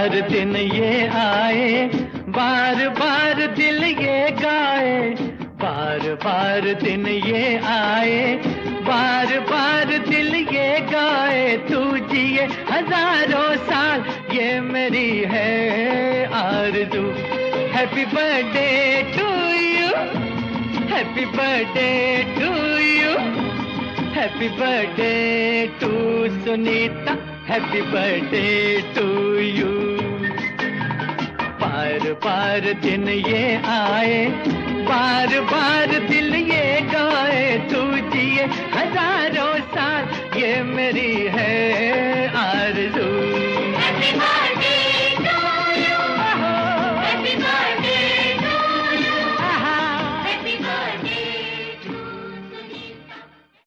बार दिन ये आए, बार बार दिल ये गाए। बार बार दिन ये आए, बार बार दिल ये गाए। तू जिए हजारों साल, ये मेरी है आरज़ू। Happy birthday to you, happy birthday to you, happy birthday to Sunita, happy birthday to you. बार बार दिन ये आए, बार बार दिल ये गाए। तू जिए हजारों साल, ये मेरी